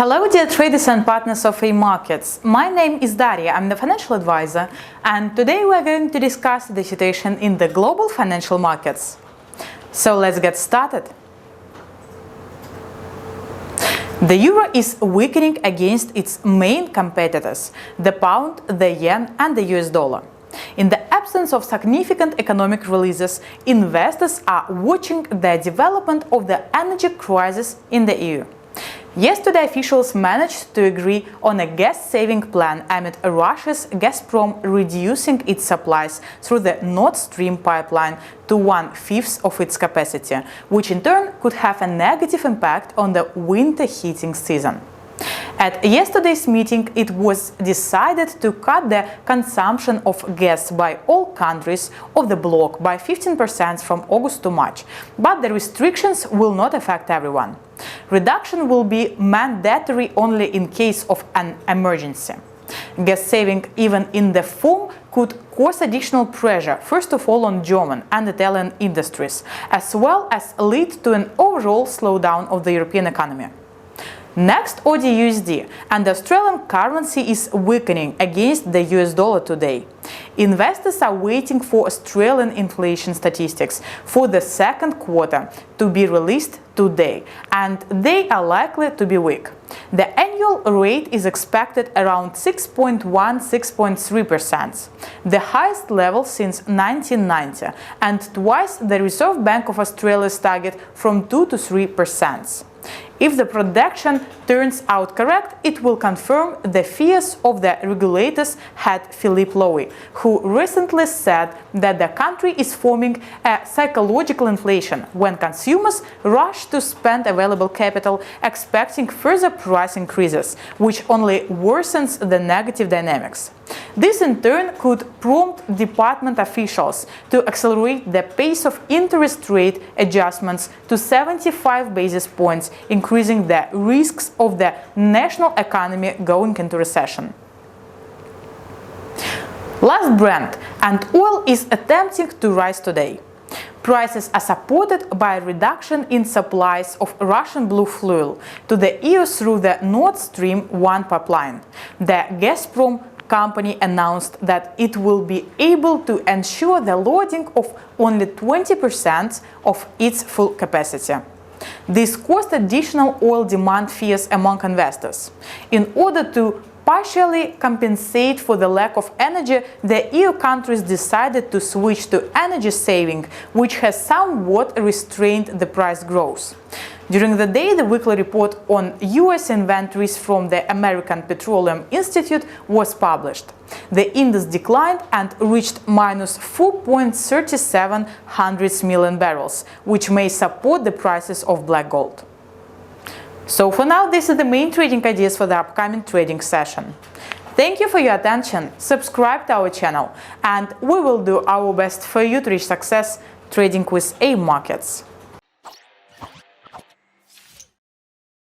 Hello dear traders and partners of AMarkets. My name is Daria, I'm the financial advisor, and today we are going to discuss the situation in the global financial markets. So let's get started. The euro is weakening against its main competitors, the pound, the yen and the US dollar. In the absence of significant economic releases, investors are watching the development of the energy crisis in the EU. Yesterday, officials managed to agree on a gas-saving plan amid Russia's Gazprom reducing its supplies through the Nord Stream pipeline to 1/5 of its capacity, which in turn could have a negative impact on the winter heating season. At yesterday's meeting, it was decided to cut the consumption of gas by all countries of the bloc by 15% from August to March, but the restrictions will not affect everyone. Reduction will be mandatory only in case of an emergency. Gas saving, even in the form, could cause additional pressure, first of all on German and Italian industries, as well as lead to an overall slowdown of the European economy. Next, AUD/USD, and the Australian currency is weakening against the US dollar today. Investors are waiting for Australian inflation statistics for the second quarter to be released today, and they are likely to be weak. The annual rate is expected around 6.1–6.3%, the highest level since 1990, and twice the Reserve Bank of Australia's target from 2 to 3%. If the projection turns out correct, it will confirm the fears of the regulators head Philippe Lowy, who recently said that the country is forming a psychological inflation when consumers rush to spend available capital expecting further price increases, which only worsens the negative dynamics. This in turn could prompt department officials to accelerate the pace of interest rate adjustments to 75 basis points, increasing the risks of the national economy going into recession. Last, Brent, and oil is attempting to rise today. Prices are supported by a reduction in supplies of Russian blue fuel to the EU through the Nord Stream 1 pipeline. The Gazprom company announced that it will be able to ensure the loading of only 20% of its full capacity. This caused additional oil demand fears among investors. In order to partially compensate for the lack of energy, the EU countries decided to switch to energy saving, which has somewhat restrained the price growth. During the day, the weekly report on US inventories from the American Petroleum Institute was published. The index declined and reached minus 4.37 million barrels, which may support the prices of black gold. So for now, this is the main trading ideas for the upcoming trading session. Thank you for your attention, subscribe to our channel, and we will do our best for you to reach success trading with AMarkets.